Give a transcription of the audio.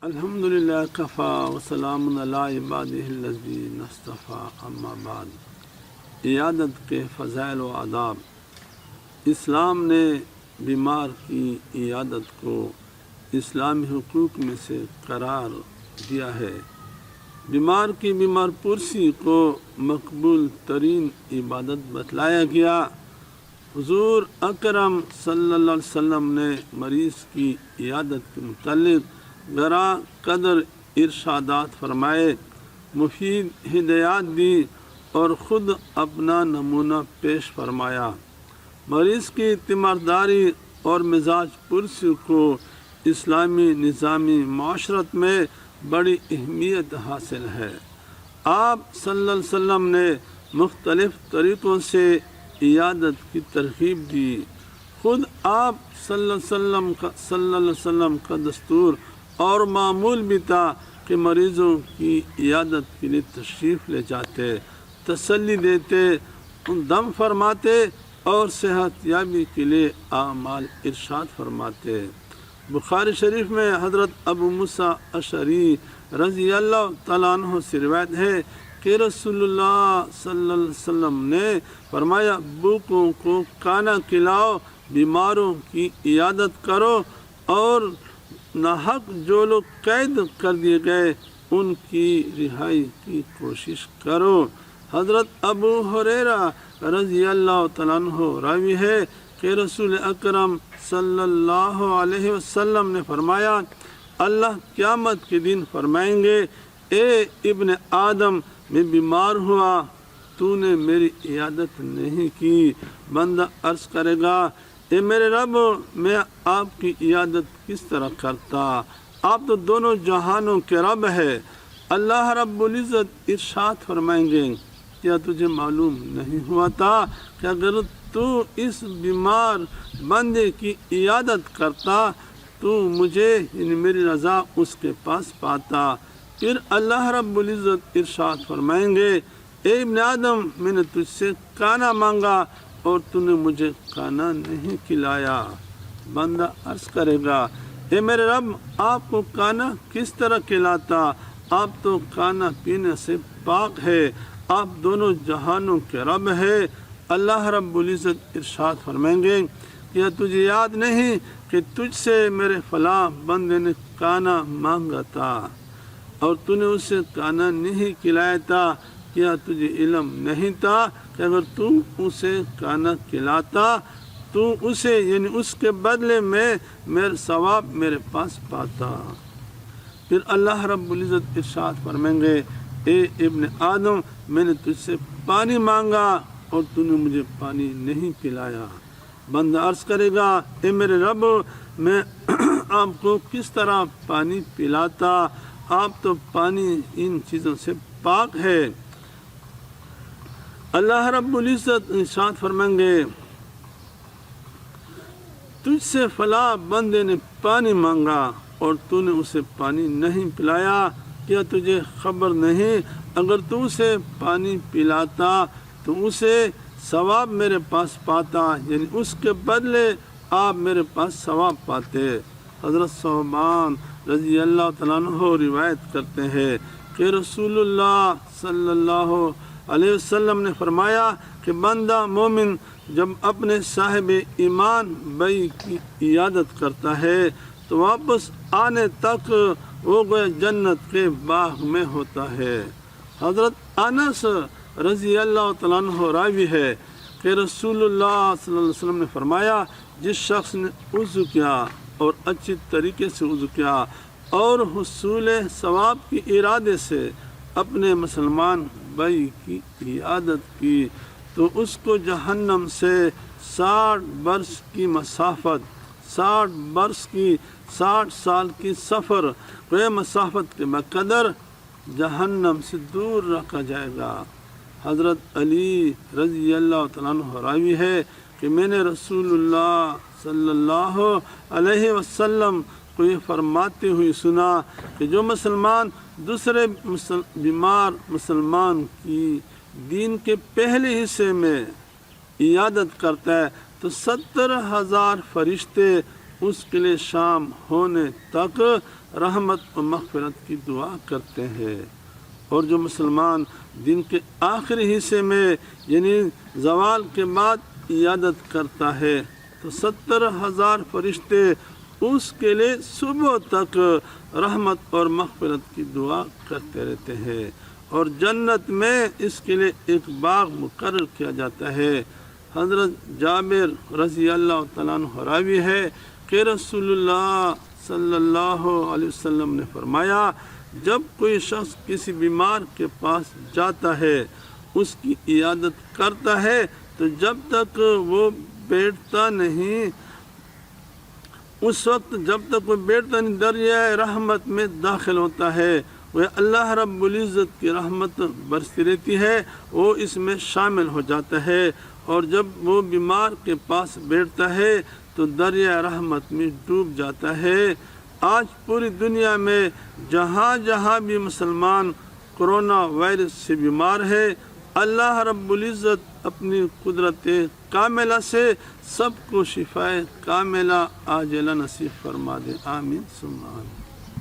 الحمدللہ کفا وسلام علی عبادہ الذین اصطفیٰ اما بعد۔ عیادت کے فضائل و آداب۔ اسلام نے بیمار کی عیادت کو اسلامی حقوق میں سے قرار دیا ہے۔ بیمار کی بیمار پرسی کو مقبول ترین عبادت بتلایا گیا۔ حضور اکرم صلی اللہ علیہ وسلم نے مریض کی عیادت کے متعلق گراں قدر ارشادات فرمائے، مفید ہدایات دی اور خود اپنا نمونہ پیش فرمایا۔ مریض کی تیمارداری اور مزاج پرسی کو اسلامی نظامی معاشرت میں بڑی اہمیت حاصل ہے۔ آپ صلی اللہ علیہ وسلم نے مختلف طریقوں سے عیادت کی ترغیب دی۔ خود آپ صلی اللہ علیہ وسلم کا دستور اور معمول بھی تھا کہ مریضوں کی عیادت کے لیے تشریف لے جاتے، تسلی دیتے، دم فرماتے اور صحت یابی کے لیے اعمال ارشاد فرماتے۔ بخاری شریف میں حضرت ابو موسیٰ اشعری رضی اللہ تعالیٰ عنہ سے روایت ہے کہ رسول اللہ صلی اللہ علیہ وسلم نے فرمایا، بھوکوں کو کھانا کھلاؤ، بیماروں کی عیادت کرو اور ناحق جو لوگ قید کر دیے گئے ان کی رہائی کی کوشش کرو۔ حضرت ابو ہریرہ رضی اللہ تعالیٰ عنہ راوی ہے کہ رسول اکرم صلی اللہ علیہ وسلم نے فرمایا، اللہ قیامت کے دن فرمائیں گے، اے ابن آدم، میں بیمار ہوا، تو نے میری عیادت نہیں کی۔ بندہ عرض کرے گا، اے میرے رب، میں آپ کی عیادت کس طرح کرتا؟ آپ تو دونوں جہانوں کے رب ہے۔ اللہ رب العزت ارشاد فرمائیں گے، کیا تجھے معلوم نہیں ہوا تھا کہ اگر تو اس بیمار بندے کی عیادت کرتا تو مجھے یعنی میری رضا اس کے پاس پاتا؟ پھر اللہ رب العزت ارشاد فرمائیں گے، اے ابن آدم، میں نے تجھ سے کھانا مانگا اور تو نے مجھے کھانا نہیں کھلایا۔ بندہ عرض کرے گا، اے میرے رب، آپ کو کھانا کس طرح کھلاتا؟ آپ تو کھانا پینے سے پاک ہے، آپ دونوں جہانوں کے رب ہے۔ اللہ رب العزت ارشاد فرمائیں گے، کیا تجھے یاد نہیں کہ تجھ سے میرے فلاں بندے نے کھانا مانگا تھا اور تو نے اسے کھانا نہیں کھلایا تھا؟ کیا تجھے علم نہیں تھا کہ اگر تو اسے کھانا کھلاتا تو اسے یعنی اس کے بدلے میں میرا ثواب میرے پاس پاتا؟ پھر اللہ رب العزت ارشاد فرمائیں گے، اے ابن آدم، میں نے تجھ سے پانی مانگا اور تو نے مجھے پانی نہیں پلایا۔ بندہ عرض کرے گا، اے میرے رب، میں آپ کو کس طرح پانی پلاتا؟ آپ تو پانی ان چیزوں سے پاک ہے۔ اللہ رب العزت ارشاد فرمائیں گے، تجھ سے فلاں بندے نے پانی مانگا اور تو نے اسے پانی نہیں پلایا، کیا تجھے خبر نہیں اگر تو اسے پانی پلاتا تو اسے ثواب میرے پاس پاتا، یعنی اس کے بدلے آپ میرے پاس ثواب پاتے۔ حضرت ثوبان رضی اللہ تعالیٰ عنہ روایت کرتے ہیں کہ رسول اللہ صلی اللہ علیہ وسلم نے فرمایا کہ بندہ مومن جب اپنے صاحب ایمان بھائی کی عیادت کرتا ہے تو واپس آنے تک وہ گویا جنت کے باغ میں ہوتا ہے۔ حضرت انس رضی اللہ تعالیٰ عنہ راوی ہے کہ رسول اللہ صلی اللہ علیہ وسلم نے فرمایا، جس شخص نے وضو کیا اور اچھی طریقے سے وضو کیا اور حصول ثواب کے ارادے سے اپنے مسلمان بھائی کی عیادت کی تو اس کو جہنم سے 60 برس کی مسافت، 60 سال کی سفر کوئی مسافت کے بقدر جہنم سے دور رکھا جائے گا۔ حضرت علی رضی اللہ تعالیٰ عنہ راوی ہے کہ میں نے رسول اللہ صلی اللہ علیہ وسلم کو یہ فرماتے ہوئے سنا کہ جو مسلمان دوسرے بیمار مسلمان کی دین کے پہلے حصے میں عیادت کرتا ہے تو 70,000 فرشتے اس کے لیے شام ہونے تک رحمت و مغفرت کی دعا کرتے ہیں۔ اور جو مسلمان دن کے آخری حصے میں یعنی زوال کے بعد عیادت کرتا ہے تو 70,000 فرشتے اس کے لیے صبح تک رحمت اور مغفرت کی دعا کرتے رہتے ہیں، اور جنت میں اس کے لیے ایک باغ مقرر کیا جاتا ہے۔ حضرت جابر رضی اللہ تعالیٰ عنہ راوی ہے کہ رسول اللہ صلی اللہ علیہ وسلم نے فرمایا، جب کوئی شخص کسی بیمار کے پاس جاتا ہے، اس کی عیادت کرتا ہے، تو جب تک وہ بیٹھتا نہیں، اس وقت جب تک وہ بیٹھتا نہیں، دریائے رحمت میں داخل ہوتا ہے۔ وہ اللہ رب العزت کی رحمت برستی رہتی ہے، وہ اس میں شامل ہو جاتا ہے، اور جب وہ بیمار کے پاس بیٹھتا ہے تو دریائے رحمت میں ڈوب جاتا ہے۔ آج پوری دنیا میں جہاں جہاں بھی مسلمان کرونا وائرس سے بیمار ہے، اللہ رب العزت اپنی قدرت کاملہ سے سب کو شفائے کاملہ عاجلہ نصیب فرما دے، آمین ثم آمین۔